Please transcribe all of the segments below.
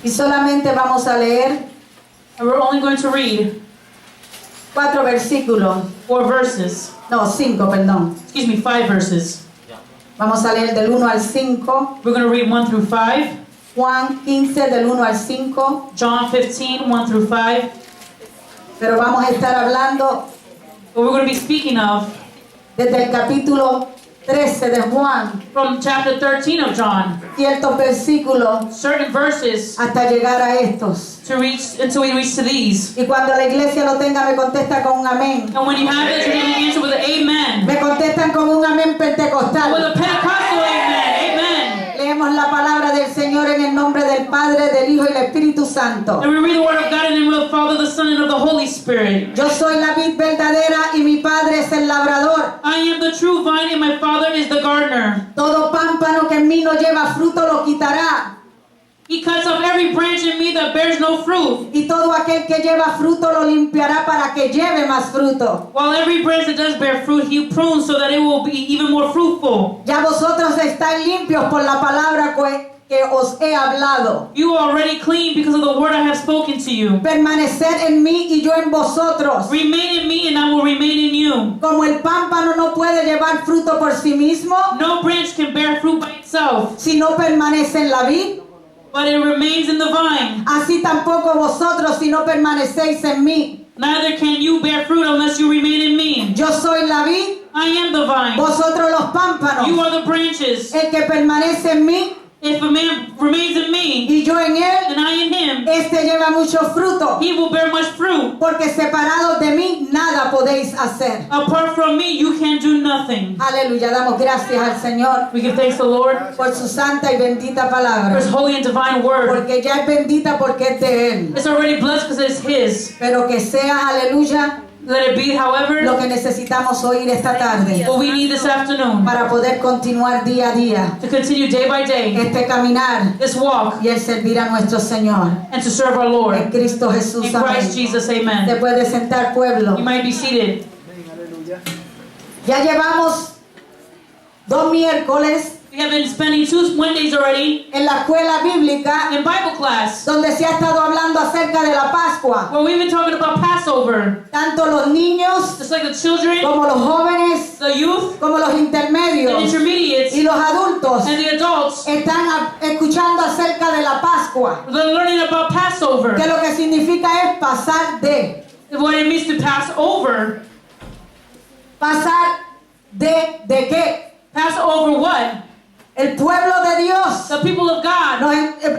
Y solamente vamos a leer And we're only going to read 4 versículos. 4 verses. No, 5, perdón. Excuse me, 5 verses. Vamos a leer del 1 al 5. We're going to read 1 through 5. Juan 15 del 1 al 5. John 15, 1 through 5. Pero vamos a estar hablando What we're going to be speaking of desde el capítulo 13 de Juan, from chapter 13 of John. ciertos versículos Certain verses hasta llegar a estos. to reach until we reach to these. Y cuando la iglesia lo tenga, me contesta con un amén. And when you have it, you can answer with an amen. Me contestan con un amén With pentecostal. a Pentecostal amen. Amen. Leemos la palabra del Señor en el nombre del Padre, del Hijo y del Espíritu Santo. And we read the word of God in the name of the Father, the Son, and of the Holy Spirit. Yo soy la vid verdadera y mi Padre es el labrador. I am the true vine, and my Father is the gardener. Todo pámpano que en mí no lleva fruto lo quitará. He cuts off every branch in me that bears no fruit, Y todo aquel que lleva fruto lo limpiará para que lleve más fruto. while every branch that does bear fruit he prunes so that it will be even more fruitful. Ya vosotros estáis limpios por la palabra que os he hablado. You are already clean because of the word I have spoken to you. Permaneced en mí y yo en vosotros. Remain in me, and I will remain in you. Como el pámpano no puede llevar fruto por sí mismo, No branch can bear fruit by itself, si no permanece en la vid, but it remains in the vine. así tampoco vosotros si no permanecéis en mí. Neither can you bear fruit unless you remain in me. Yo soy la vid, I am the vine. vosotros los You pámpanos. are the branches. El que permanece en mí If a man remains in me, y yo en él, and I in him, este lleva mucho fruto, he will bear much fruit. porque separados de mí nada podéis hacer. Apart from me, you can do nothing. Aleluya, damos gracias al Señor We give thanks to the Lord por su santa y bendita for palabra, His holy and divine word. porque ya es bendita porque es de Él. It's already blessed because it's His. Pero que sea, aleluya, Let it be, however, lo que necesitamos oír esta tarde what we need this afternoon para poder continuar día a día to continue day by day este caminar this walk y el servir a nuestro Señor. and to serve our Lord. En Cristo Jesús, In Christ amén. Jesus, Se amen. puede sentar, pueblo. You might be seated. Ya llevamos 2 miércoles We have been spending 2 Mondays already en la escuela bíblica in Bible class donde se ha estado hablando acerca de la Pascua. where we've been talking about Passover. Tanto los niños Just like the children, como los jóvenes, the youth, como los the intermedios intermediates, y los adultos and the adults, están escuchando acerca de la Pascua, they're learning about Passover. que lo que significa es pasar de. What it means to pass over. ¿Pasar de qué? Pass over what? El pueblo de Dios. The people of God. Nos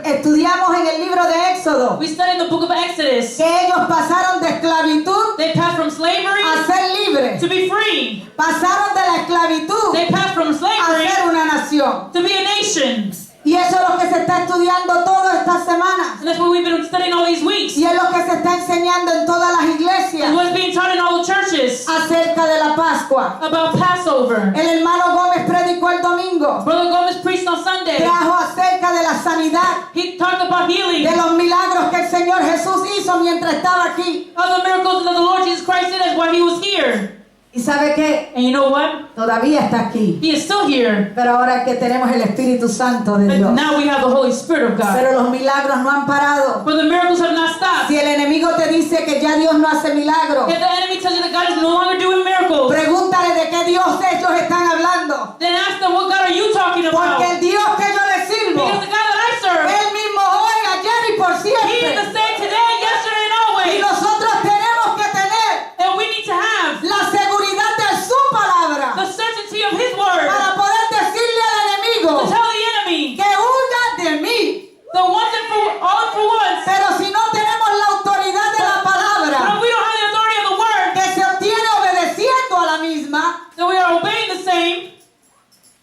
estudiamos en el libro de Éxodo We studied the book of Exodus. que ellos pasaron de esclavitud They passed from slavery a ser libres. to be free. Pasaron de la esclavitud They passed from a slavery ser una nación. to be a nation. Y eso es lo que se está estudiando todas estas semanas. And that's what we've been studying all these weeks. Y es lo que se está enseñando en todas las And iglesias what's being taught in all the churches acerca de la Pascua. about Passover. El hermano Gómez predicó el domingo. Brother Gomez preached on Sunday. Trajo acerca de la sanidad, He talked about healing, de los milagros que el Señor Jesús hizo mientras estaba aquí. all the miracles that the Lord Jesus Christ did as while He was here. ¿Y sabe qué? And you know what? Todavía está aquí. He is still here. Pero ahora que tenemos el Espíritu Santo de But Dios. now we have the Holy Spirit of God. Pero los milagros no han parado. But the miracles have not stopped. Si el enemigo te dice que ya Dios no hace milagros, If the enemy tells you that God is no longer doing miracles, pregúntale de qué Dios ellos están hablando. then ask them, what God are you talking about? Porque el Dios que yo le sirvo, Because the God that I serve, Él mismo hoy, ayer y por He is siempre. the same today, yesterday, and Y always. nosotros tenemos que tener And we need to have la seguridad de su palabra the certainty of His word para poder decirle al to enemigo tell the enemy que huya de mí. the once and for all and for once. Pero si no tenemos la autoridad de la But palabra if we don't have the authority of the word, que se obtiene obedeciendo a la misma, then we are obeying the same.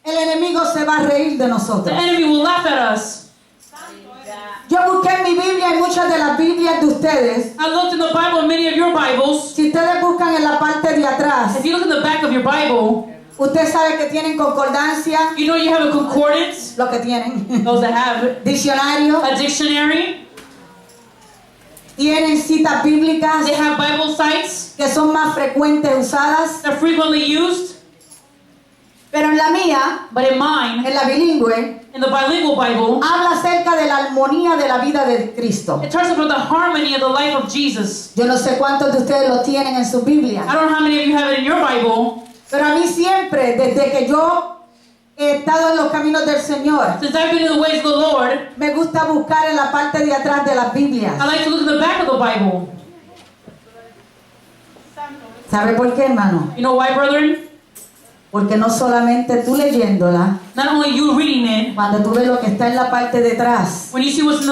el enemigo se va a reír de The nosotros. enemy will laugh at us. Yo busqué en mi Biblia y muchas de las Biblias de ustedes. I looked in the Bible and many of your Bibles. Si ustedes buscan en la parte de atrás, If you look in the back of your Bible, usted sabe que tienen concordancia, you know you have a concordance. lo que tienen, Those that have diccionario, a dictionary. tienen citas bíblicas They have Bible sites que son más frecuentes usadas, that are frequently used. pero en la mía, But in mine, en la bilingüe, bilingüe in the bilingual Bible, habla acerca de la armonía de la vida de Cristo. it talks about the harmony of the life of Jesus. Yo no sé cuántos de ustedes lo tienen en su Biblia, I don't know how many of you have it in your Bible. pero a mí siempre, desde que yo he estado en los caminos del Señor, Since I've been in the ways of the Lord, me gusta buscar en la parte de atrás de las Biblias. I like to look at the back of the Bible. ¿Sabe por qué, hermano? You know why, brethren? Porque no solamente tú leyéndola, Not only you reading it, cuando tú ves lo que está en la parte de atrás, when you see what's in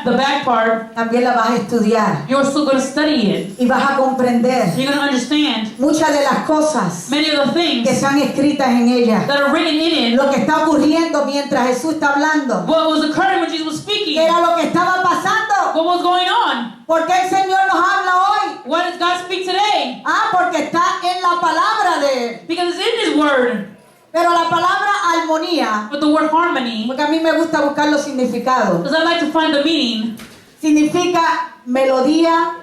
the back part, también la vas a estudiar you're still going to study it. y vas a comprender You're going to understand muchas de las cosas many of the things que están escritas en ella. that are written in it. Lo que está ocurriendo mientras Jesús está hablando. What was occurring when Jesus was speaking? ¿Qué era lo que estaba pasando? What was going on? ¿Por qué el Señor nos habla hoy? Why does God speak today? Ah, porque está en la palabra de Él. Because it's in His Word. Pero la palabra armonía, But the word harmony, porque a mí me gusta buscar los significados, because I like to find the meaning. significa melodía,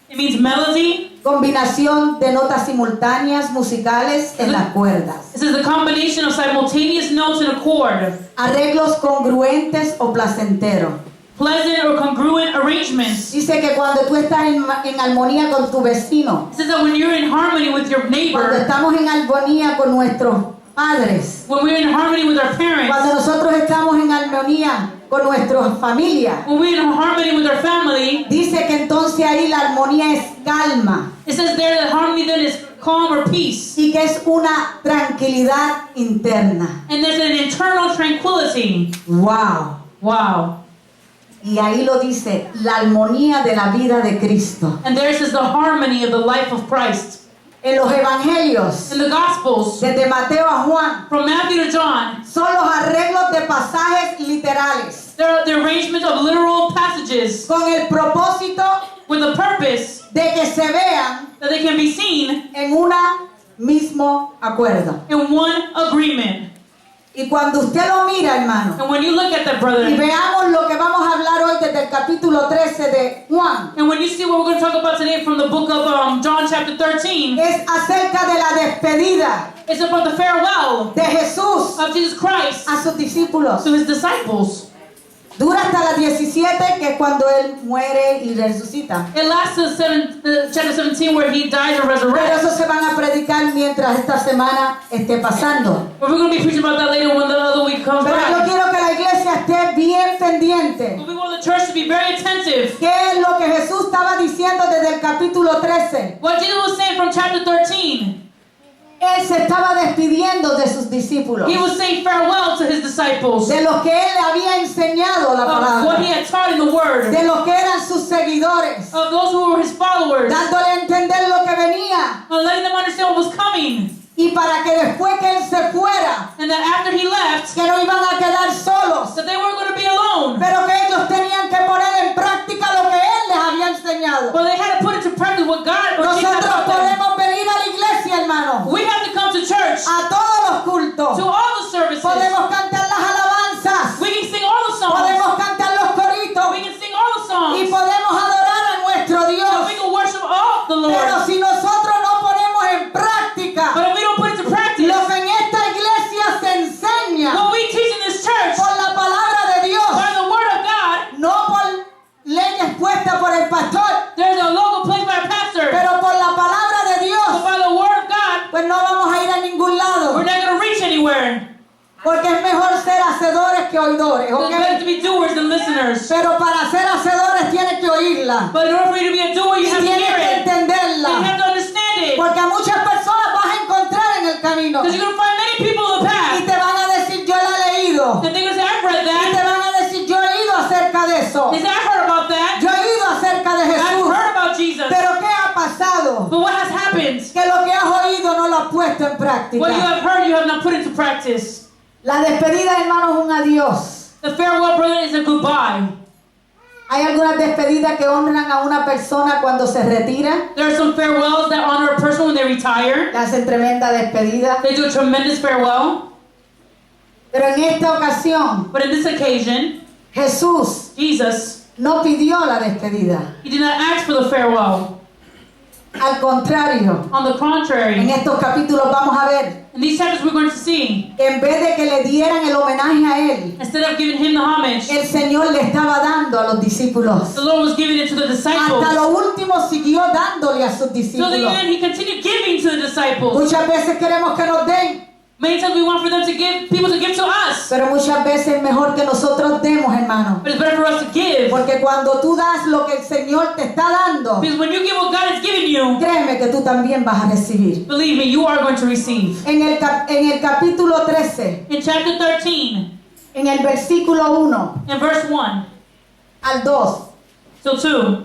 It means melody. combinación de notas simultáneas musicales en las cuerdas, This is the combination of simultaneous notes in a chord. arreglos congruentes o placenteros. Pleasant or congruent arrangements. Dice que cuando tú estás en armonía con tu vecino, It says that when you're in harmony with your cuando neighbor, estamos en armonía con nuestros padres, when we're in harmony with our parents, cuando nosotros estamos en armonía con nuestra familia, when we're in harmony with our family, dice que entonces ahí la armonía es calma it says there that harmony then is calm or peace. y que es una tranquilidad interna. And there's an internal tranquility. Wow. Wow. Y ahí lo dice, la armonía de la vida de Cristo. And there says the harmony of the life of Christ. En los evangelios, In the Gospels, desde Mateo a Juan, from Matthew to John, son los arreglos de pasajes literales, there are the arrangement of literal passages con el propósito with the purpose de que se vean that they can be seen en un mismo acuerdo. in one agreement. Y cuando usted lo mira, hermano, And when you look at that, y brother, veamos lo que vamos a hablar hoy desde el capítulo 13 de Juan, and when you see what we're going to talk about today from the book of John chapter 13, es acerca de la despedida it's about the farewell de Jesús of Jesus Christ a sus discípulos. to His disciples. Dura hasta las 17, que es cuando Él muere y resucita. It lasts to chapter 17 where He dies and Pero resurrects. eso se van a predicar mientras esta semana esté pasando. But we're going to be preaching about that later when the other week comes Pero yo back. quiero que la iglesia esté bien pendiente. But we want the church to be very attentive. ¿Qué es lo que Jesús estaba diciendo desde el capítulo 13? What Jesus was saying from chapter 13, Él se estaba despidiendo de sus discípulos, He was saying farewell to His disciples de los que Él le había enseñado la of what He palabra, had taught in the Word, de los que eran sus seguidores, of those who were His followers, dándole a entender lo que venía, and letting them understand what was coming. y para que después que Él se fuera, And that after He left, que no iban a quedar solos, that they weren't going to be alone. pero que ellos tenían que poner en práctica lo que Él les había enseñado. But they had to put into practice what God or Jesus had Nosotros taught them. podemos venir a la iglesia, hermano, We have to come to church, a todos los cultos. to all the services. Podemos cantar las alabanzas, We can sing all the songs. podemos cantar los coritos We can sing all the songs. y podemos adorar a nuestro And Dios. we can worship all the Pero Lord. si nosotros no ponemos en práctica But if we don't put it to practice, lo que en esta iglesia se enseña what we teach in this church por la palabra de Dios, by the Word of God, no por leyes puestas por el pastor, there's a logo placed by a pastor. pero por la palabra de But Dios, by the Word of God, pues no vamos a ir a ningún lado. we're not going to reach anywhere. Porque es mejor ser hacedores que oidores, So ¿ok? it's better to be doers than listeners. Pero para ser hacedores tienes que oírla But in order for you to be a doer, you y have to tienes hear que it. And you have entenderla. to understand it. Porque a muchas personas vas a encontrar en el camino Because you're going to find many people in the y path. te van a decir, yo la he leído. And they're going to say, I've read Y te that. van a decir, yo he ido acerca de eso. They say, I've heard about that. Yo he ido acerca de I've Jesús. heard about Jesus. Pero ¿qué ha pasado? But what has happened? Que lo que has oído no lo has puesto en What you práctica. have heard, you have not put into practice. La despedida, hermanos, es un adiós. The farewell, brother, is a goodbye. Hay algunas despedidas que honran a una persona cuando se retira. There are some farewells that honor a person when they retire. Le hacen tremenda despedida. They do a tremendous farewell. Pero en esta ocasión, But in this occasion, Jesús Jesus, no pidió la despedida. He did not ask for the farewell. Al contrario, On the en contrary, estos capítulos vamos a ver in these chapters we're going to see que en vez de que le dieran el homenaje a él, instead of giving him the homage, el Señor le estaba dando a los discípulos. the Lord was giving it to the disciples. Hasta lo último siguió dándole a sus Till the discípulos. end, he continued giving to the disciples. Muchas veces queremos que nos den, Many times we want for them to give, people to give to us. pero muchas veces es mejor que nosotros demos, hermano. But it's better for us to give. Porque cuando tú das lo que el Señor te está dando, Because when you give what God has given you, créeme que tú también vas a recibir. believe me, you are going to receive. En el capítulo 13, In chapter 13, en el versículo 1 in verse 1 al 2, till 2,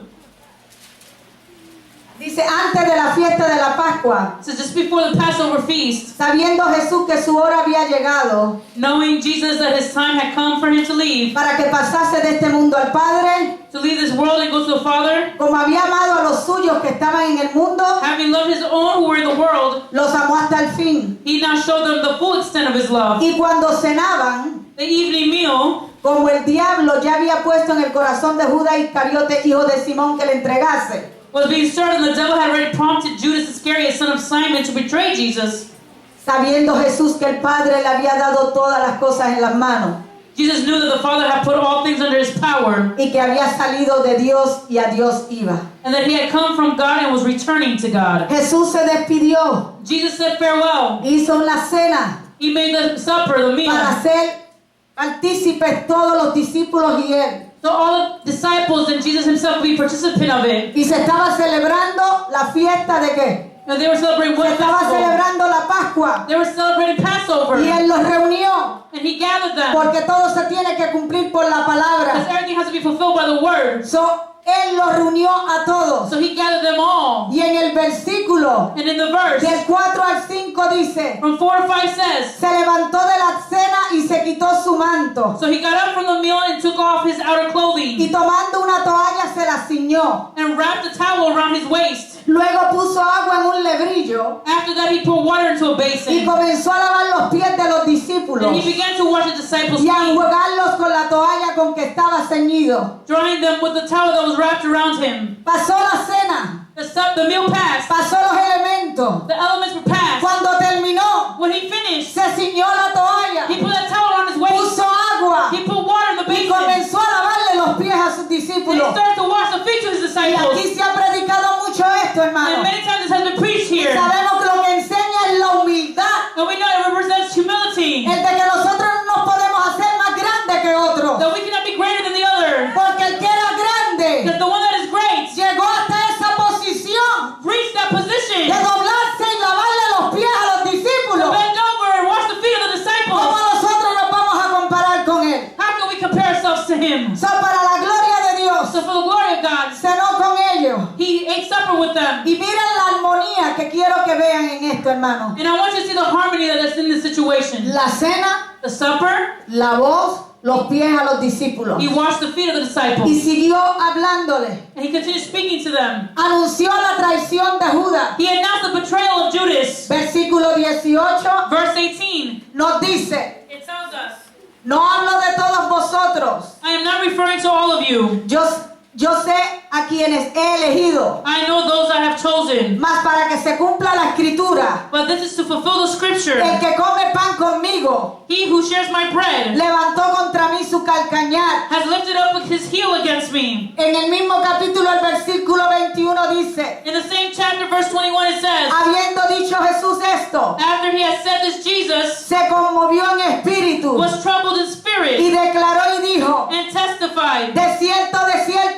dice, antes de la fiesta de la Pascua, it says just before the Passover feast, sabiendo Jesús que su hora había llegado knowing Jesus that his time had come for him to leave para que pasase de este mundo al Padre, this world and go to the Father, como había amado a los suyos que estaban en el mundo, having loved his own who were in the world, los amó hasta el fin. he now showed them the full extent of his love. Y cuando cenaban, The evening meal, como el diablo ya había puesto en el corazón de Judas Iscariote, hijo de Simón, que le entregase, was being stirred, and the devil had already prompted Judas Iscariot, son of Simon, to betray Jesus. sabiendo Jesús que el Padre le había dado todas las cosas en las manos Jesus knew that the Father had put all things under his power, y que había salido de Dios y a Dios iba. and that he had come from God and was returning to God. Jesús se despidió, Jesus said farewell. hizo una cena He made the supper, the meal. para ser partícipes todos los discípulos y él. So all the disciples and Jesus himself would be participant of it. Y se estaba celebrando la fiesta de qué? And they were celebrating Se what estaba festival? celebrando la Pascua They were celebrating Passover. y él los reunió And he gathered them. porque todo se tiene que cumplir por la Because palabra. everything has to be fulfilled by the word. Él los reunió a todos. So he gathered them all. Y en el versículo And in the verse, del 4 al 5 dice, from 4 to 5 says, se levantó de la cena y se quitó su manto. so he got up from the meal and took off his outer clothing Y tomando una toalla se la ciñó. and wrapped a towel around his waist. Luego puso agua en un lebrillo After that, he poured water into a y basin. comenzó a lavar los pies de los And discípulos he began to wash the disciples' y a feet, enjuagarlos con la toalla con que estaba ceñido. drying them with the towel that was wrapped around him. Pasó la cena, The meal passed. pasó los elementos. The elements were passed. Cuando terminó, When he finished, se ciñó la toalla, he put that towel around his waist. puso agua He put water in the y basin. comenzó a lavarle los pies a sus And he discípulos. started to wash the feet to his Y disciples. aquí se ha predicado mucho esto, And hermano. many times this has been preached here. Sabemos que lo que enseña es la humildad, And we know it represents humility. el de que nosotros no nos podemos hacer más grandes que otros. That we cannot be greater than the other. Porque el que era grande Because the one that is great llegó hasta esa posición reached that position de doblarse y lavarle los pies a los to discípulos. bend over and wash the feet of the ¿Cómo disciples. nosotros nos vamos a comparar con él? How can we compare ourselves to him? So, para la gloria de Dios, So for the glory of God, cenó con ellos. he ate supper with them. Y miren la armonía que quiero que vean en esto, hermano. And I want you to see the harmony that is in this situation. La cena, The supper, la voz, los pies a los discípulos. he washed the feet of the Y disciples. siguió hablándole. And he continued speaking to them. Anunció la traición de Judas. He announced the betrayal of Judas. Versículo 18 Verse 18, nos dice, it tells us, no hablo de todos vosotros. I am not referring to all of you. Yo sé a quienes he elegido, I know those I have chosen. mas para que se cumpla la escritura, But this is to fulfill the scripture. el que come pan conmigo He who shares my bread levantó contra mí su calcañar. has lifted up his heel against me. En el mismo capítulo, el versículo 21 dice, In the same chapter, verse 21, it says, habiendo dicho Jesús esto, after he had said this, Jesus se conmovió en espíritu was troubled in y spirit declaró y dijo, and testified, de cierto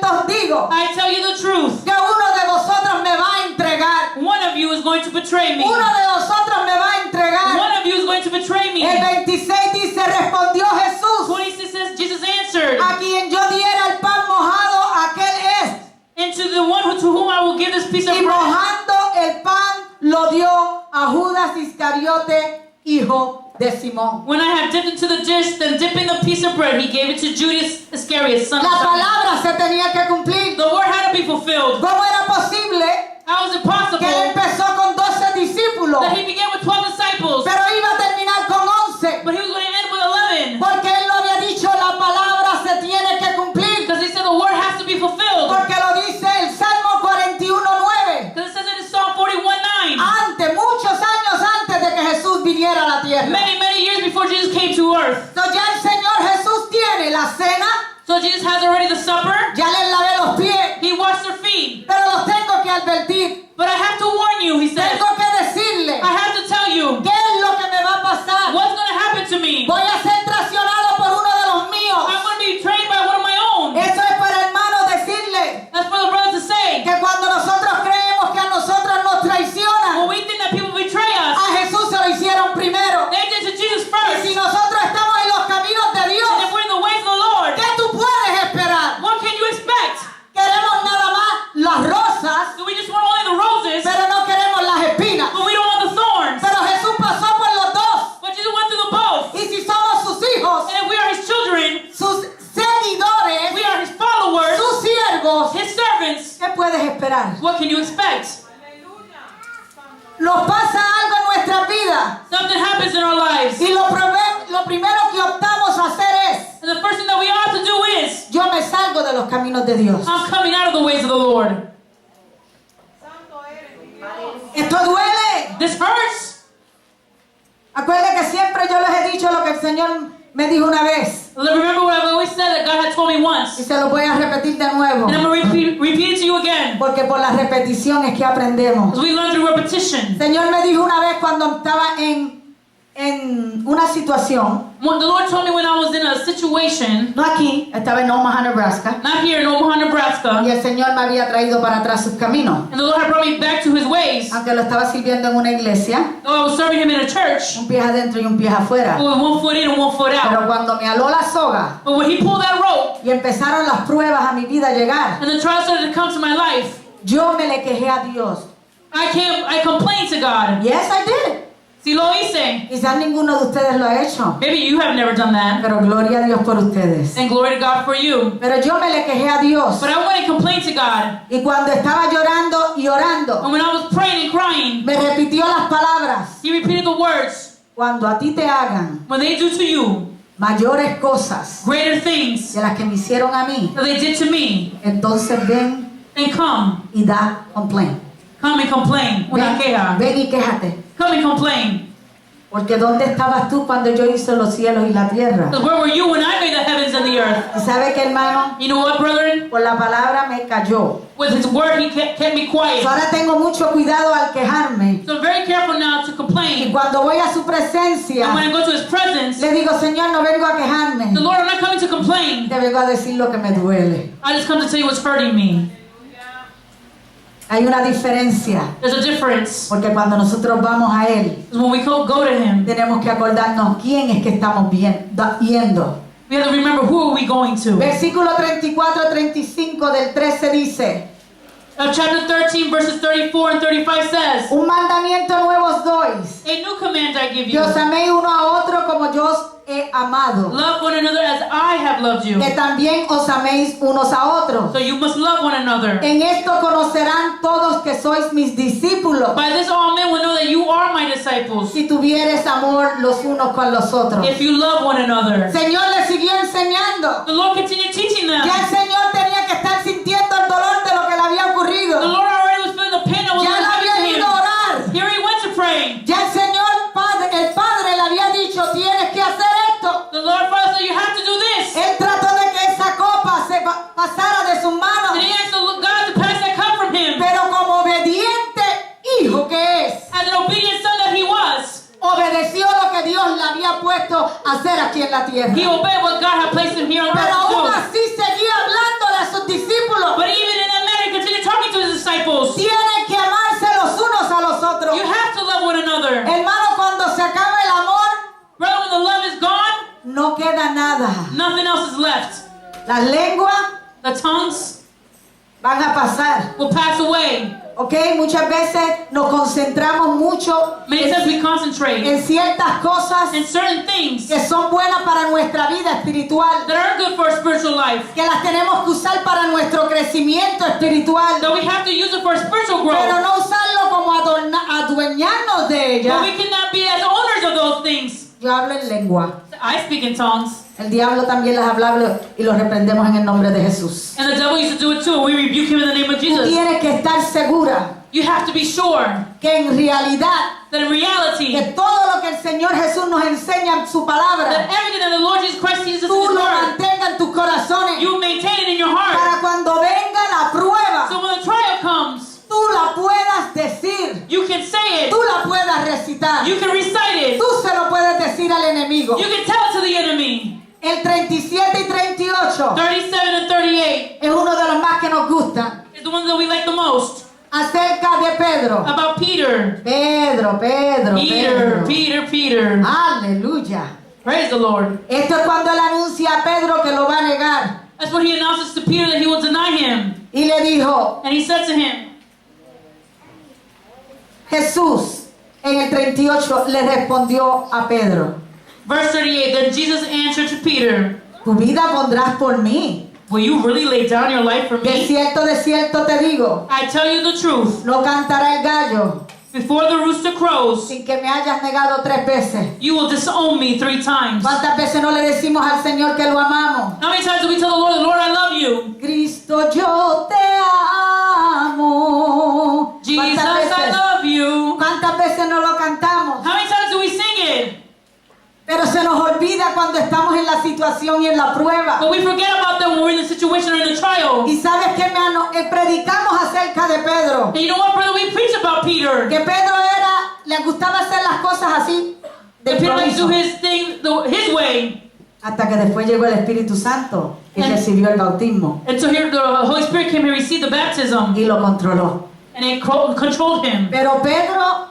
os digo, I tell you the truth. que uno de vosotros me va a entregar. One of you is going to betray me. Uno de vosotros me va a entregar. One of you is going to betray me. El 26 dice, respondió Jesús, 26 says, Jesus answered, a quien yo diera el pan mojado, aquel es. and to the one to whom I will give this piece of Y bread. mojando el pan, lo dio a Judas Iscariote, hijo de Simón. When I had dipped into the dish, then dipping the piece of bread, he gave it to Judas Iscariot, son of La Simon. palabra se tenía que cumplir. The word had to be fulfilled. ¿Cómo era posible How is it possible que él empezó con 12 discípulos, that he began with 12 disciples, pero iba a terminar con 11? but he was going to end with 11? Porque él no había dicho la palabra se tiene que cumplir. Because he said the word has to be fulfilled. Porque lo dice el Salmo 41:9. Because it says it in Psalm 41:9. Muchos años antes de que Jesús viniera a la tierra. Many years before Jesus came to earth. earth. So ya el Señor Jesús tiene la cena, So Jesus has already the supper. ya les lavé los pies, He washed their feet. pero los tengo que advertir. But I have to warn you, he says. Tengo que decirle I have to tell you qué es lo que me va a pasar. what's going to happen to me. Voy a ser traicionado por uno de los míos. I'm going to be betrayed by one of my own. Eso es para hermanos decirle That's for the brother to say. que cuando nosotros creemos que a nosotros nos When traicionan, we think that people betray us, a Jesús se lo hicieron primero. they did to Jesus Y first. si nosotros estamos en los caminos de And Dios, if we're in the ways of the Lord, ¿qué tú puedes esperar? what can you expect? Queremos nada más las rosas, Do we just want only the roses, pero no queremos las espinas. but we don't want the thorns? Pero Jesús pasó por los dos. But Jesus went through the both. Y si somos sus hijos, And if we are his children, sus seguidores, we are his followers, sus siervos, his servants, ¿qué puedes esperar? what can you expect? Nos pasa algo en nuestra vida Something happens in our lives. y lo primero que optamos a hacer es: And the first thing that we ought to do is, yo me salgo de los caminos de Dios. I'm coming out of the ways of the Lord. Esto duele. This hurts. Acuérdense que siempre yo les he dicho lo que el Señor me dijo una vez Remember what I've always said that God had told me y once. se lo voy a repetir de nuevo, And I'm going to repeat it to you again. porque por la repetición es que aprendemos. Because we learn through repetition. El Señor me dijo una vez cuando estaba en una situación, When the Lord told me when I was in a situation, no aquí, estaba en Omaha, Nebraska, not here in Omaha, Nebraska, y el Señor me había traído para atrás sus caminos, and the Lord had brought me back to his ways. aunque lo estaba sirviendo en una iglesia, Though I was serving him in a church, un pie adentro y un pie afuera. with one foot in and one foot out. Pero cuando me aló la soga But when he pulled that rope, y empezaron las pruebas a mi vida a llegar, and the trials started to come to my life, yo me le quejé a Dios. I complained to God. Yes, I did. Si lo hice. Quizás ninguno de ustedes lo ha hecho, Maybe you have never done that. pero gloria a Dios por ustedes. And glory to God for you. Pero yo me le quejé a Dios. But I went and complained to God. Y cuando estaba llorando y orando, And when I was praying and crying, me repitió las palabras: he repeated the words, cuando a ti te hagan when they do to you mayores cosas greater things de las que me hicieron a mí, that they did to me, entonces ven then come. y da complaint. Come and complain. Una queja. Ven y quéjate. Come and complain. Porque ¿dónde estabas tú cuando yo hice los cielos y la tierra? Because where were you when I made the heavens and the earth? ¿Y sabe qué, hermano? You know what, brethren? Por la palabra me cayó. With his word, he kept me quiet. Ahora tengo mucho cuidado al quejarme. So I'm very careful now to Y complain. cuando voy a su presencia, And when I go to his presence, le digo: Señor, no vengo a quejarme. the Lord, I'm not coming to complain. Te vengo a decir lo que me duele. I just come to tell you what's hurting me. Hay una diferencia. There's a difference. Porque cuando nosotros vamos a Él, Because when we go to him, tenemos que acordarnos quién es que estamos yendo. we have to remember who are we going to. Versículo 34-35 del 13 dice: Chapter 13, verses 34 and 35 says, un mandamiento nuevo os doy, a new command I give que you. os améis uno a otro como yo os he amado, Love one another as I have loved you. que también os améis unos a otros. So you must love one another. En esto conocerán todos que sois mis discípulos, By this all men will know that you are my disciples, si tuvieres amor los unos con los otros. if you love one another. Señor le siguió enseñando. The Lord continued teaching them. Ya el Señor tenía que estar sintiendo el dolor de lo que le había The ocurrido. Lord already was feeling the pain that was Ya él había happening to ido a him. orar. Here he went to pray. Ya el Señor el Padre le había dicho: tienes que hacer esto. The Lord Father said, you have to do this. Él trató de que esa copa se pasara de sus manos, And he asked God to pass that cup from him. pero como obediente hijo que es, As an obedient son that he was, obedeció lo que Dios le había puesto a hacer aquí en la tierra. he obeyed what God had placed him here on Pero aún earth to do. así seguía hablándole a sus discípulos: But even in that matter, he continued talking to his disciples. tienen que amarse los unos a los otros. You have to love one another. Hermano, cuando se acaba el amor, Brother, when the love is gone, no queda nada. nothing else is left. Las lenguas The tongues van a pasar. will pass away. ¿Ok? Muchas veces nos concentramos mucho Many times we concentrate en ciertas cosas in certain things que son buenas para nuestra vida espiritual, that are good for our spiritual life, que las tenemos que usar para nuestro crecimiento espiritual, that we have to use it for our spiritual pero growth. no usarlo como adueñarnos de But ella. we cannot be as owners of those things. Yo hablo en lengua. I speak in tongues. El diablo también las habla y los reprendemos en el nombre de Jesús. And the devil used to do it too. We rebuke him in the name of Tú Jesus. tienes que estar segura You have to be sure que en realidad that in reality, que todo lo que el Señor Jesús nos enseña en su that palabra, everything that the Lord Jesus Christ teaches us in tú His lo Word, mantengas en tus corazones you maintain it in your heart. para cuando venga la prueba, So when the trial comes, tú la puedas decir, you can say it, tú la puedas recitar, you can recite it, tú se lo puedes decir al enemigo. you can tell it to the enemy. El 37 y 38 37 and 38 es uno de los más que nos gustan, is the one that we like the most. acerca de Pedro. About Peter. Pedro. Peter. Aleluya. Praise the Lord. Esto es cuando él anuncia a Pedro que lo va a negar. That's when he announces to Peter that he will deny him. Y le dijo, And he said to him, Jesús, en el 38, le respondió a Pedro, verse 38, then Jesus answered to Peter, tu vida pondrás por mí. will you really lay down your life for De me? cierto te digo, I tell you the truth. no cantará el gallo Before the rooster crows, sin que me hayas negado 3 veces. you will disown me 3 times. ¿Cuántas veces no le decimos al Señor que lo amamos? How many times do we tell the Lord, Lord, I love you? Cristo, yo te amo. Jesus, ¿Cuántas I veces? love you. ¿Cuántas veces no lo cantamos? How many times do we sing it? Pero se nos olvida cuando estamos en la situación y en la prueba. But we forget about that when we're in the situation or in the trial. Y sabes que predicamos acerca de Pedro. And you know what, brother? We preach about Peter. Que Pedro le gustaba hacer las cosas así. De That Peter likes to do improviso. his thing his way. Hasta que después llegó el Espíritu Santo y And- recibió el bautismo And so here the Holy Spirit came and received the baptism. y lo controló. And it controlled him. Pero Pedro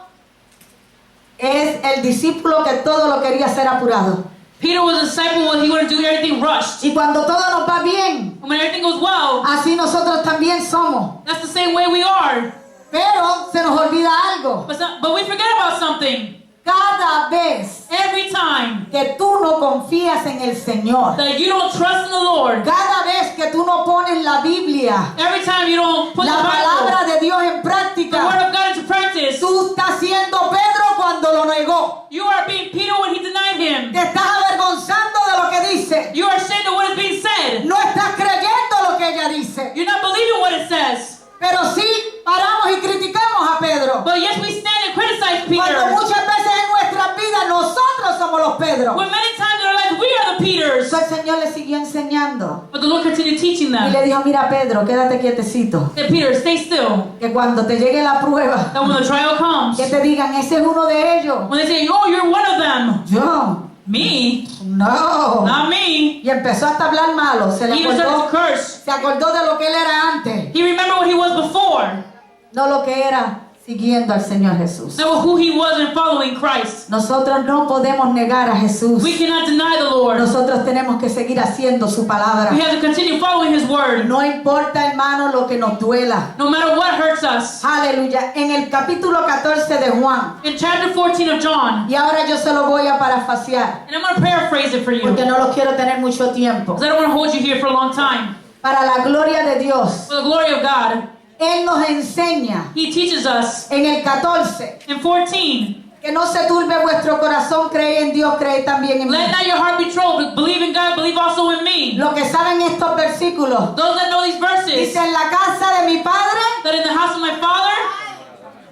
es el discípulo que todo lo quería hacer apurado. Peter was a disciple when he wanted to do everything rushed. Y cuando todo nos va bien, And when everything goes well, así nosotros también somos. that's the same way we are. Pero se nos olvida algo. But we forget about something. Cada vez Every time que tú no confías en el Señor, that you don't trust in the Lord, cada vez que tú no pones la Biblia, every time you don't put the la palabra Bible, de Dios en the práctica, Word of God into practice, tú estás siendo Pedro cuando lo negó. you are being Peter when he denied him. Te estás avergonzando de lo que dice. You are ashamed of what is being said. No estás creyendo lo que ella dice. You're not believing what it says. Pero sí paramos y criticamos a Pedro. But yes, we stand and criticize Cuando Peter. muchas veces en nuestras vidas nosotros somos los Pedros. When many times in our life we are the Peters. Entonces el Señor le siguió enseñando. But the Lord continued teaching Y them. le dijo, mira Pedro, quédate quietecito. That Peter, stay still. Que cuando te llegue la prueba, That when the trial comes, que te digan, ese es uno de ellos. when they say, oh, you're one of them. Yo, Me? no. Not me. Y empezó hasta a hablar malo. He even started to curse. Se acordó de lo que él era antes. He remembered what he was before. No lo que era siguiendo al Señor Jesús. Not who he was in following Christ. Nosotros no podemos negar a Jesús. We cannot deny the Lord. Nosotros tenemos que seguir haciendo su palabra. We have to continue following his word. No importa, hermano, lo que nos duela. No matter what hurts us. Aleluya. En el capítulo 14 de Juan, In chapter 14 of John, y ahora yo se lo voy a parafasear, and I'm going to paraphrase it for you, porque no lo quiero tener mucho tiempo. because I don't want to hold you here for a long time. Para la gloria de Dios, For the glory of God, Él nos enseña he teaches us en el 14 in 14, que no se turbe vuestro corazón, creed en Dios, creed también en mí. let not your heart be troubled, believe in God, believe also in me. Lo que saben estos versículos, Those that know these verses, dice, en la casa de mi Padre that in the house of my Father,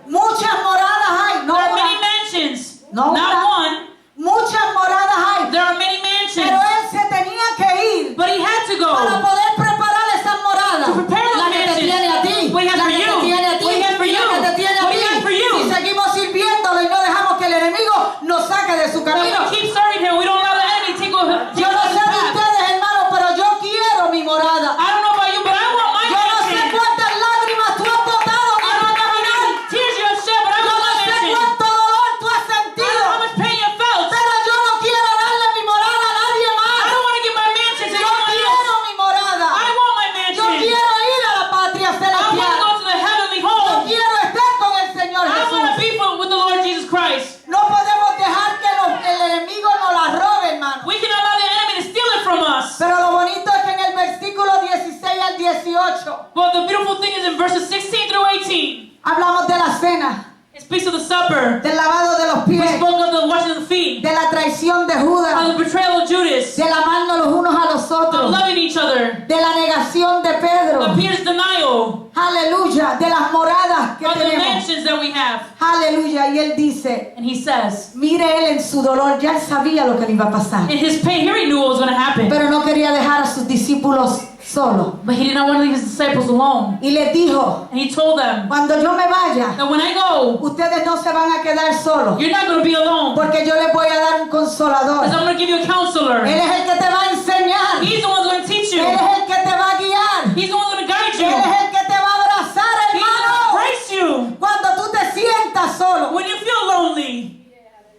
muchas moradas hay. No, there are una, many mansions, No, not una. one, muchas moradas hay. there are many Pero mansions, Él se tenía que ir but he had to para go poder preparar esas moradas. to prepare those La que te mansions. tiene a ti, What he has la for que you, te tiene a ti, what he has for y la you, que te tiene a what he ti. has for you. Si seguimos sirviéndolo y no dejamos que el enemigo nos saque de su But camino. we keep serving him, we don't allow the enemy to take over Yo no sé de his path. ustedes, hermanos, pero yo quiero mi morada. I don't know about you, but I want my Yo no sé mansion. cuántas lágrimas tú has botado I don't know how mientras many tears you have shed, but I Yo want no my sé mansion. cuánto dolor tú has I don't know sentido. how much pain you have felt. Pero yo no quiero darle mi morada a nadie I más. don't want to give my mansion to Yo anyone quiero else. mi morada. I want my Yo mansion. quiero ir a la patria I want to celestial. go to the heavenly Yo home. quiero estar con el Señor I want to Jesús. be with the Lord Jesus Christ. No podemos dejar que el enemigo nos la robe, hermano. We can allow the enemy to steal it from us. Pero lo bonito es que en el versículo 16 al 18 But the beautiful thing is in verses 16 through 18, hablamos de la cena, it speaks of the supper. del lavado de los We pies, spoke of the washing of the feet, de la traición de of Judas, the betrayal of Judas, del amarnos los unos a los of otros, loving each other, de la negación de Pedro, of Peter's denial, aleluya, de las moradas que of the tenemos. mansions that we have. Aleluya. Y él dice, And he says, mire él en su dolor, ya él sabía lo que le iba a pasar. in his pain, here he knew what was going to happen. Pero no quería dejar a sus discípulos solos. But he did not want to leave his disciples alone. Y les dijo, And he told them cuando yo me vaya, that when I go, ustedes no se van a quedar solos. you're not going to be alone. Porque yo les voy a dar un consolador. Because I'm going to give you a counselor. Él es el que te va a enseñar. He's the one who's going to teach you. Él es el que te va a guiar. He's the one who's going to guide you. Él es el que te va a abrazar, He's going to hermano. embrace you Cuando tú te sientas solo. when you feel lonely.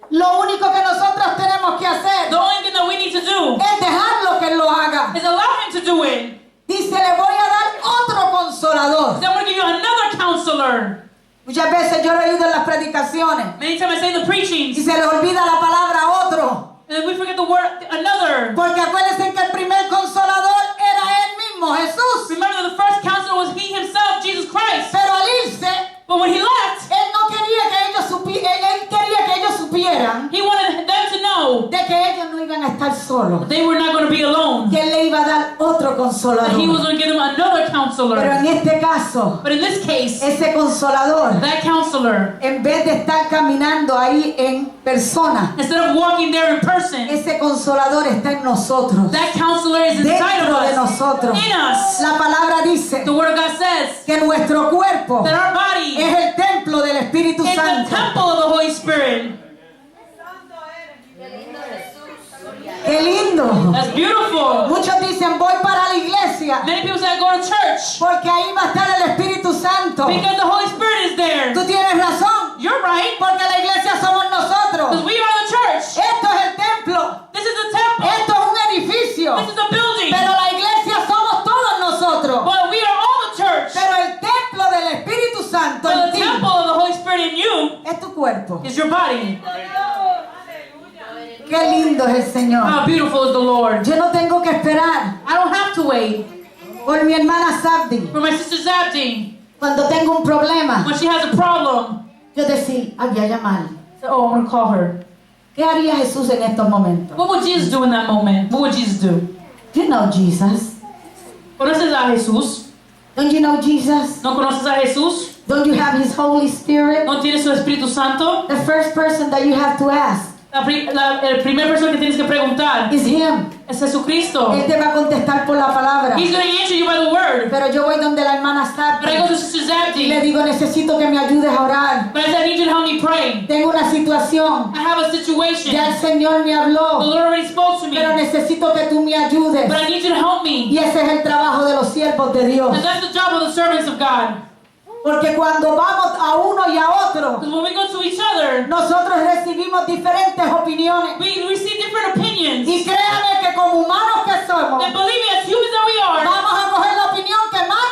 Lo único que nosotros tenemos que hacer The only thing that we need to do es dejarlo que él lo haga. is allow him to do it. Dice, le voy a dar otro consolador. Then I'm going to give you another counselor. Muchas veces yo lo he oído en las predicaciones Many times I say the y preachings, se le olvida la palabra otro. and then we forget the word another. Porque acuérdense que el primer consolador era él mismo, Jesús. Remember that the first counselor was he himself, Jesus Christ. Pero al irse, But when he left, él no quería que ellos él quería que ellos supieran he wanted them to know de que ellos no iban a estar solos. they were not going to be alone. Que él le iba a dar otro That he was consolador. going to give them another Pero counselor. en este caso, But in this case, ese consolador, that counselor, en vez de estar caminando ahí en persona, instead of walking there in person, ese consolador está en nosotros, that counselor is inside dentro de of us, nosotros. in us. La palabra dice The word of God says que nuestro cuerpo that our body es el templo del Espíritu is the Santo. temple of the Holy Spirit. ¡Qué lindo! That's beautiful. Muchos dicen, voy para la iglesia Many people say go to church porque ahí va a estar el Espíritu Santo. because the Holy Spirit is there. Tú tienes razón, You're right, porque la iglesia somos because nosotros. we are the church. Esto es el templo, This is the temple. esto es un edificio, This is the building. pero la iglesia somos todos nosotros. But we are all the church. Pero el templo del Espíritu Santo But en the ti temple of the Holy Spirit in you es tu cuerpo. is your body. Qué lindo es el Señor. How beautiful is the Lord. Yo no tengo que esperar I don't have to wait por mi hermana Sabdi. for my sister Zabdi. Cuando tengo un problema, When she has a problem, yo decir, había llamar. say, oh, I'm going to call her. ¿Qué haría Jesús en estos momentos? What would Jesus do in that moment? What would Jesus do? You know Jesus. ¿Conoces a Jesús? Don't you know Jesus? ¿No conoces a Jesús? Don't you have His Holy Spirit? ¿No tienes su Espíritu Santo? The first person that you have to ask El primer persona que tienes que preguntar is Him. es Jesucristo. Él te va a contestar por la palabra. He's going to answer you by the word. Pero yo voy donde la hermana But I go Sabdi to Sister y le Zabdi. digo, necesito que me ayudes a orar. But I said, I need you to help me pray. Tengo una situación. I have a situation. Ya el Señor me The habló, Lord already spoke to me. pero necesito que tú me ayudes. But I need you to help me. Y ese es el trabajo de los siervos de Dios. And that's the job of the servants of God. Porque cuando vamos a uno y a otro, Because when we go to each other, nosotros recibimos diferentes opiniones. we receive different opinions. Y créanme que como humanos que somos, And believe me, as humans that we are, vamos a coger la opinión que más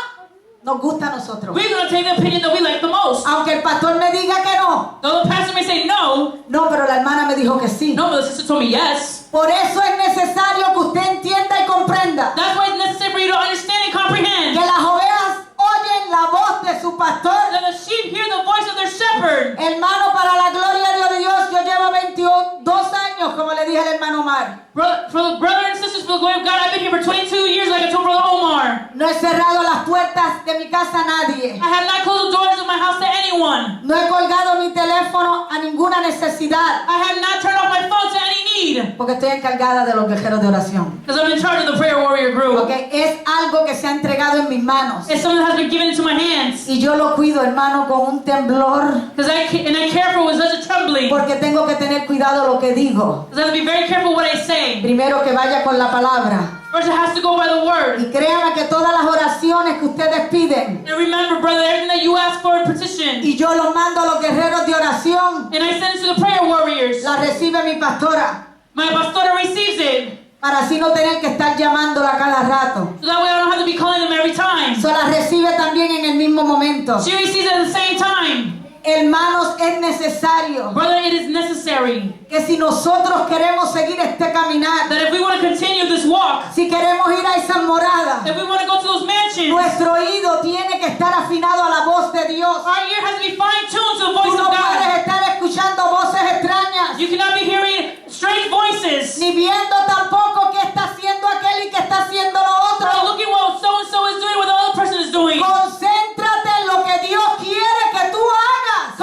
nos gusta a nosotros. we're going to take the opinion that we like the most. Aunque el pastor me diga que no. Though the pastor may say no, No, pero la hermana me dijo que sí. no, but the sister told me yes. Por eso es necesario que usted entienda y comprenda That's why it's necessary for you to understand and comprehend que las ovejas oyen la voz de su pastor. that the sheep hear the voice of their shepherd. Hermano, para la gloria de Dios, yo llevo 22 años, como le dije al hermano Omar. For the brother and sisters, for the glory of God, I've been here for 22 years, like I told Brother Omar. No he cerrado las puertas de mi casa a nadie. I have not closed the doors of my house to anyone. No he colgado mi teléfono a ninguna necesidad, I have not turned off my phone to any need. porque estoy encargada de los guerreros de oración. Because I'm in charge of the prayer warrior group. Porque es algo que se ha entregado en mis manos. It's something that has been given into my hands. Y yo lo cuido, hermano, con un temblor, Because I care for it with such a trembling. porque tengo que tener cuidado lo que digo. Because I have to be very careful what I say. Primero que vaya con la palabra. First, it has to go by the word. Y créanme que todas las oraciones que ustedes piden, And remember, brother, everything that you ask for in petition, y yo los mando a los guerreros de oración, and I send it to the prayer warriors. la recibe mi pastora, My pastora receives it. para así no tener que estar llamándola cada rato. So that way I don't have to be calling them every time. So la recibe también en el mismo momento. She receives it at the same time. Hermanos, es necesario Brother, it is necessary que si nosotros queremos seguir este caminar, that if we want to continue this walk, si queremos ir a esas moradas, if we want to go to those mansions, nuestro oído tiene que estar afinado a la voz de Dios. our ear has to be fine-tuned to the Tú voice no of puedes God. estar escuchando voces extrañas, You cannot be hearing strange voices, ni viendo tampoco qué está haciendo aquel y qué está haciendo lo or otro. looking what so-and-so is doing, what the other person is doing. Concéntrate en lo que Dios quiere que tú hagas.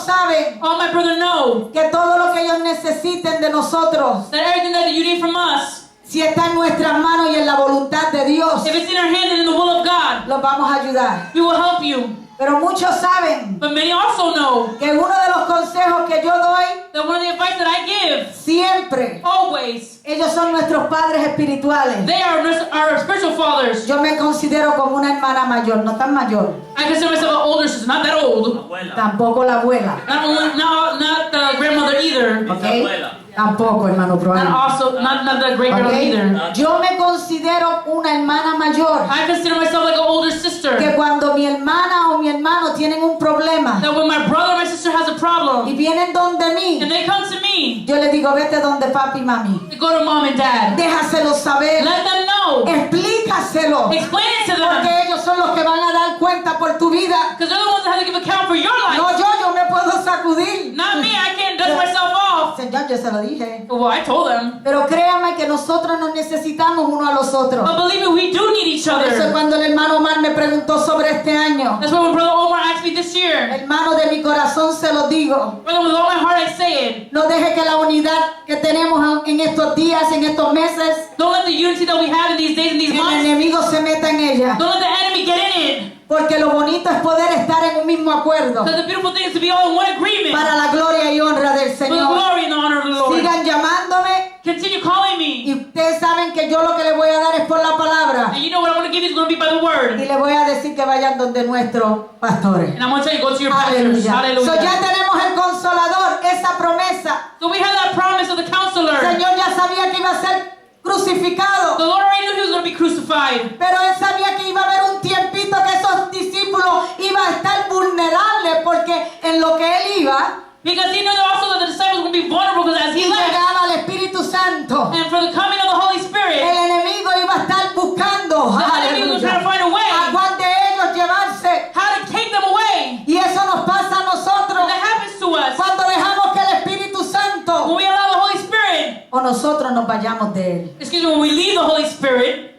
saben All my brothers know que todo lo que ellos necesiten de nosotros, that everything that you need from us, si está en nuestras manos y en la voluntad de Dios, if it's in our hands and in the will of God, los vamos a ayudar. we will help you. Pero muchos saben But many also know que uno de los consejos que yo doy, that one of the advice that I give, siempre, always, ellos son nuestros padres espirituales. they are our spiritual fathers. Yo me considero como una hermana mayor, no tan mayor, I consider myself an older sister, not that old. tampoco la abuela, Not the grandmother either. ¿ok? Tampoco, hermano Not Brian. also not the great grandmother either. ¿Ok? Yo me considero una hermana mayor, I consider myself like an older sister. que cuando mi hermana o mi hermano tienen un problema That when my brother or my sister has a y problem vienen donde and mí, they come to me, yo les digo, vete donde papi y mami. they go to mom and dad. Déjaselo saber, Let them know. explícaselo, Explain it to them. porque ellos son los que van a dar cuenta por tu vida. Because they're the ones that have to give account for your life. No, yo me puedo sacudir. Not me. I can't dust myself off. Señor, yo se lo dije. Well, I told them. Pero créanme que nosotros nos necesitamos uno a los otros. But believe me, we do need each Por eso other. cuando el hermano Omar me preguntó sobre este año, That's why when Brother Omar asked me this year, hermano de mi corazón se lo digo, brother, with all my heart I say it. no deje que la unidad que tenemos en estos días, en estos meses, Don't let the unity that we have in these days and these el months, enemigo se meta en ella. don't let the enemy get in it. Porque lo bonito es poder estar en un mismo acuerdo Because the beautiful thing is to be all in one agreement para la gloria y honra del for the Señor. glory and the honor of the Lord. Sigan llamándome Continue calling me. y ustedes saben que yo lo que les voy a dar es por la palabra. And you know what I'm going to give you is going to be by the word. Y les voy a decir que vayan donde nuestros pastores. And I'm going to tell you, go to your pastors. Aleluya. Hallelujah. So ya tenemos el consolador, esa promesa. So we have that promise of the El counselor. Señor ya sabía que iba a ser crucificado. The Lord already knew he was going to be crucified. Pero él sabía que iba a haber un tiempito que esos discípulos iban a estar vulnerables porque en lo que él iba Because he knew that also that the disciples were going to be vulnerable because as y he left, llegaba el Espíritu Santo, and for the coming of the Holy Spirit, el enemigo iba a estar buscando the enemy was trying to find a a way cuál de ellos llevarse. how to take them away. Y eso nos pasa a nosotros And that happens to us cuando dejamos que el Espíritu Santo when we allow the Holy Spirit, o nosotros nos vayamos de él. excuse me, when we leave the Holy Spirit,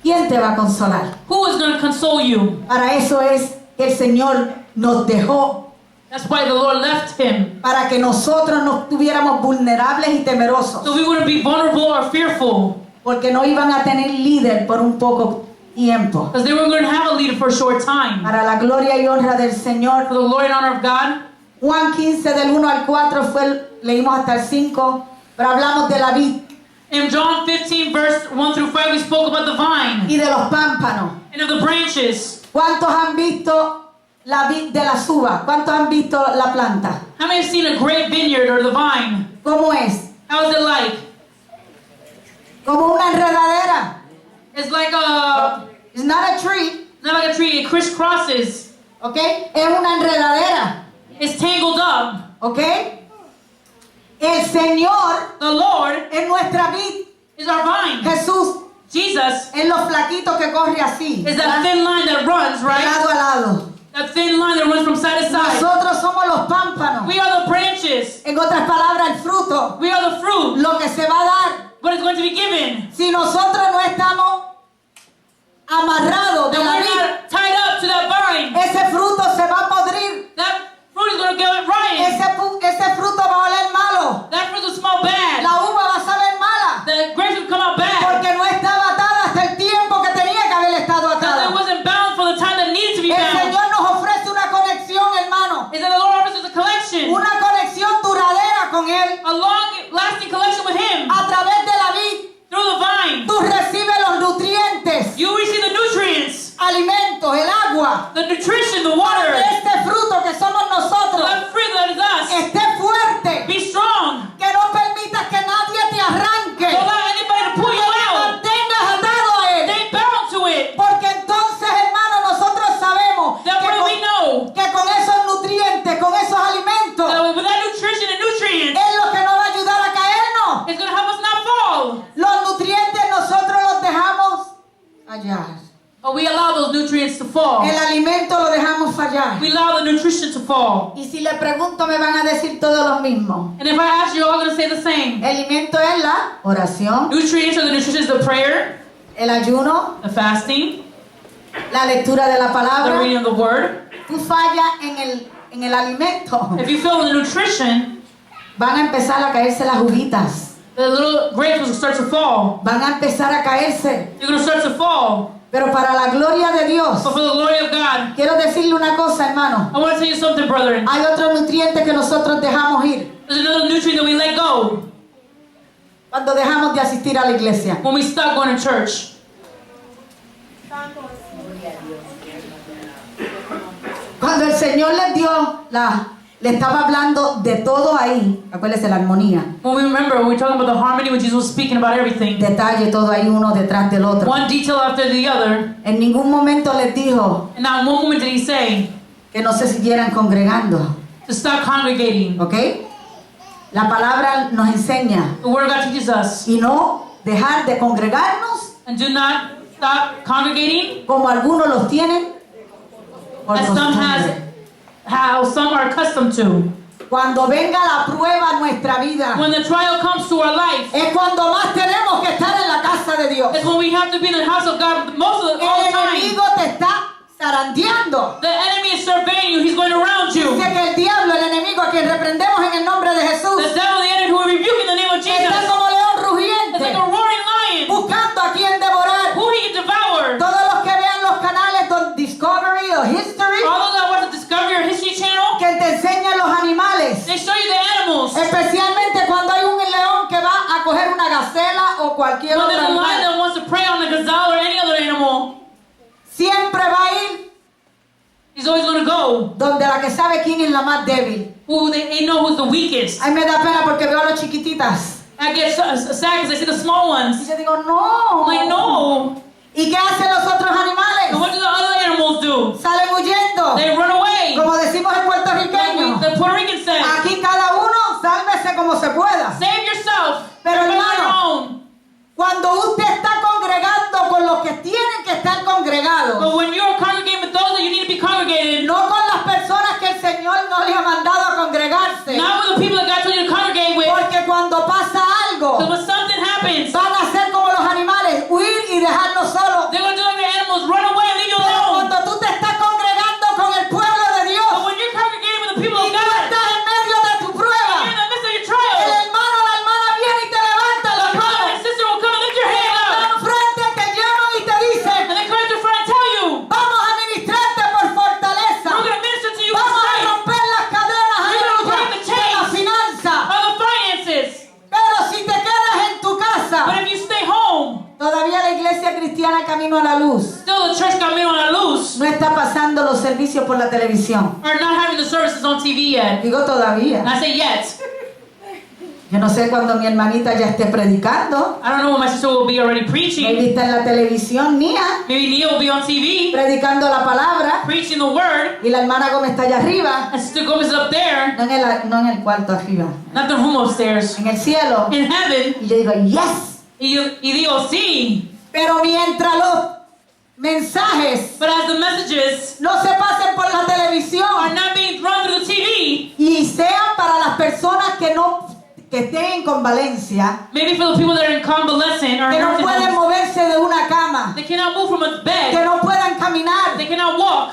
¿Quién te va a consolar? who is going to console you? Para eso es que el Señor nos dejó, That's why the Lord left him. para que nosotros no estuviéramos vulnerables y temerosos, So we wouldn't be vulnerable or fearful. porque no iban a tener líder por un poco tiempo. Because they were going to have a leader for a short time. Para la gloria y honra del Señor. For the glory and honor of God. Juan 15 del 1 al 4 leímos hasta el 5, pero hablamos de la vid In John 15, verse 1 through 5, we spoke about the vine y de los pámpanos. and of the branches. ¿Cuántos han visto la vid de las uvas? ¿Cuántos han visto la planta? How many have seen a great vineyard or the vine? ¿Cómo es? How is it like? Como una enredadera. It's like a, It's not a tree, not like a tree, it crisscrosses. ¿ok? Es una enredadera, It's tangled up. ¿ok? El Señor The Lord es nuestra vid. is our vine. Jesús Jesus es los flaquitos que corre así, is that thin line that runs, de right? lado a lado. That thin line that runs from side to side. Nosotros somos los pámpanos. We are the branches. En otras palabras, el fruto, We are the fruit. lo que se va a dar. What is going to be given. Si nosotros no estamos amarrados de That la we're vid, not tied up to that vine. ese fruto se va a podrir. That fruit is going to get rotten. Ese fruto va a oler malo. That fruit will smell bad. La uva va a saber mala. The grapes will come out bad. Porque no estaba atada hasta el tiempo que tenía que haber estado Because it atada. wasn't bound for the time that needed to be El bound. Señor nos ofrece una conexión, hermano. Is that the Lord offers us a collection. Una conexión duradera con Él. A long lasting collection with Him. A través de la vid, Through the vine. tú recibes los nutrientes, You receive the nutrients. alimentos, el agua. The nutrition, the Para water. que este fruto que somos So nosotros that fruit that is us. esté fuerte. Be strong. Que no permitas que nadie te arranque. Don't allow anybody to pull you Que te out. mantengas atado a Él. Stay bound to it. Porque entonces, hermano, nosotros sabemos That way we know que con esos nutrientes, con esos alimentos, that with that nutrition and nutrients, es lo que nos va a ayudar a caernos. it's going to help us not fall. Los nutrientes nosotros los dejamos fallar. But we allow those nutrients to fall. El alimento lo dejamos fallar. We allow the nutrition to fall. Y si le pregunto, me van a decir todos los mismos. And if I ask you, you're all going to say the same. El alimento es la oración, Nutrients or the nutrition is the prayer, el ayuno, the fasting, la lectura de la the palabra, reading of the word. tú fallas en el alimento, If you fail with the nutrition, van a empezar a caerse las uvitas, the little grapes will start to fall. van a empezar a caerse. They're going to start to fall. Pero para la gloria de Dios, But for the glory of God, quiero decirle una cosa, hermano. I want to tell you something, brethren. Hay otro nutriente que nosotros dejamos ir There's another nutrient that we let go cuando dejamos de asistir a la iglesia. when we stop going to church. Cuando el Señor les dio le estaba hablando de todo ahí. Acuérdese la armonía. When we remember, when we're talking about the harmony, when Jesus was speaking about everything, Detalle todo ahí uno detrás del otro. one detail after the other, En ningún momento les dijo and not in one moment did he say que no se siguieran congregando. to stop congregating. ¿Ok? La palabra nos enseña The Word of God teaches us, y no dejar de congregarnos and do not stop congregating, como algunos los tienen por as some costumbre. how some are accustomed to. Cuando venga la prueba a nuestra vida, When the trial comes to our life, es cuando más tenemos que estar en la casa de Dios. it's when we have to be in the house of God all El the time. enemigo te está zarandeando. The enemy is surveying you. He's going around you. Dice que el diablo, el enemigo a quien reprendemos en el nombre de Jesús, The devil, the enemy who we rebuke in the name of Jesus, está como león it's rugiente, like a roaring lion buscando a quien devorar. who he can devour. Todos los que vean los canales de Discovery o History, All those that watch the Discovery or History Channel, que te enseñan los animales, they show you the animals. especialmente cuando hay un león que va a coger una gacela o cualquier When otro there's a lion animal, that wants to prey on a gazelle or any other animal, siempre va a ir he's always going to go. donde la que sabe quién es la más débil. Who they know who's the weakest. Ay, me da pena porque veo a las chiquititas. I get sad because I see the small Y ones. yo digo, no. I'm like, no. ¿Y qué hacen los otros And animales? what do the other animals do? Salen huyendo. They run away. Como decimos en puertorriqueño. Like the Puerto Rican said, Aquí cada uno sálvese como se pueda. save yourself. Pero, Everybody on hermano, their own. Cuando usted está congregando con los que tienen que estar congregados, But when you're congregating with those that you need to be congregated, no con las personas que el Señor no le ha mandado a congregarse, not with the people that God told you to congregate with, porque cuando pasa algo, because when something happens, van a ser como los animales, huir y dejarnos solos. they're going to do like the animals, run away and leave you Pero alone. cuando tú te estás congregando con el pueblo de Dios But when you're congregating with the people y of tú God, estás en medio de tu prueba, you're in the midst of your el trial, hermano o la hermana viene y te levanta the la brother mano. and sister will come and lift your hand up, Están frente, te llaman y te dicen, and they come to your front and tell you, vamos a ministrarte por fortaleza. we're going to minister to you with Vamos a strength romper las cadenas, You're gonna aleluya, break the de la chains. finanza. of the finances. Pero si te quedas en tu But casa, if you stay home, todavía la iglesia cristiana camino a la luz still the church got me on a loose, no está pasando los servicios por la televisión. or not having the services on TV yet. Digo And todavía. I say yet. Yo no sé cuando mi hermanita ya esté predicando. I don't know when my sister will be already preaching. Maybe está en la televisión mía, Maybe Nia will be on TV, predicando la palabra. preaching the word, Y la hermana Gómez está allá arriba. and Sister Gomez is up there, No en el cuarto arriba. not the room upstairs, En el cielo. in heaven. Y yo digo, yes. Y digo, sí. Pero mientras los mensajes But as the messages no se pasen por la televisión are not being run through the TV, y sean para las personas que estén en convalencia, maybe for the people that are in convalescent or que no nursing pueden homes, moverse de una cama, they cannot move from a que bed, no puedan caminar, they cannot walk.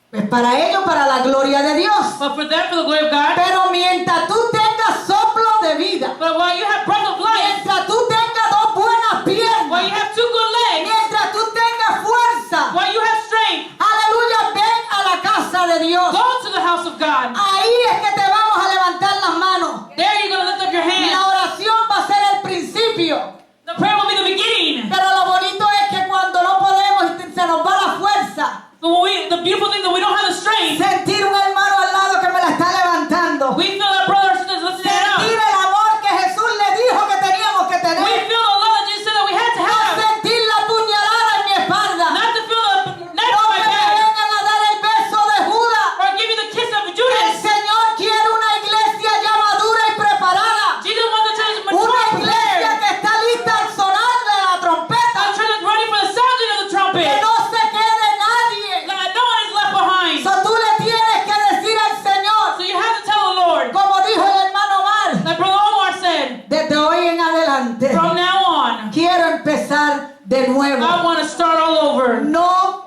pues para ellos, para la gloria de Dios. But for them, for the glory of God, Pero mientras tú tengas soplo de vida, but while you have breath of life, mientras tú tengas dos buenas while you piernas, have two good legs, mientras tú tengas fuerza, while you have strength, aleluya, ven a la casa de Dios. go to the house of God. Ahí es que te vamos a levantar las manos. There you're going to lift up your La hands. oración va a ser el principio. The prayer will be the beginning. Pero lo bonito es que cuando no podemos y se nos va la fuerza, But when the beautiful thing that we don't have the strength, sentir un hermano al lado que me la está levantando, we feel our brother or sister lifting it sentir up. el amor que Jesús le dijo que teníamos que We tener, feel the love that Jesus said that we had to no have. sentir la puñalada en mi espalda, Not to feel the knife no on my que me back vengan a dar el beso de Judas. or give you the kiss of El Judas. Señor quiere una iglesia ya madura y preparada, Jesus wants the church mature una and iglesia prepared. que está lista al sonar de la trompeta, The church is ready for the sounding of the trumpet. que no se quede nadie. That no one is left behind. So tú le tienes que decir al Señor, So you have to tell the Lord, como dijo el hermano Omar, like Brother Omar said, desde hoy en adelante from now on, quiero empezar de nuevo. I want to start all over. No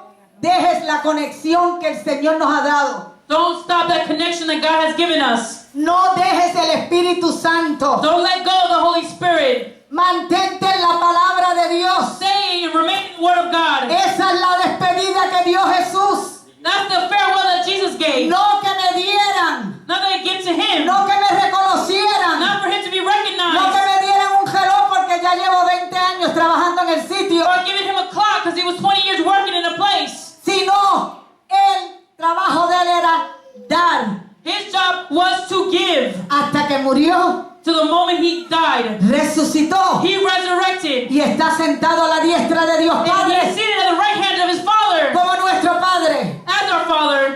la conexión que el Señor nos ha dado. Don't stop that connection that God has given us. No dejes el Espíritu Santo. Don't let go of the Holy Spirit. Mantente en la palabra de Dios. Stay and remain in the Word of God. Esa es la despedida que dio Jesús. That's the farewell that Jesus gave. No que me dieran, Not that I give to Him. no que me reconocieran, Not for Him to be no que recognized. me dieran un reloj porque ya llevo 20 años trabajando en el sitio, Or giving Him a clock because He was 20 years working in a place. sino el trabajo de él era dar His job was to give. hasta que murió, To the moment He died. resucitó He resurrected. y está sentado a la diestra de Dios And He is Padre seated at the right hand of His Father. como nuestro Padre. As our Father.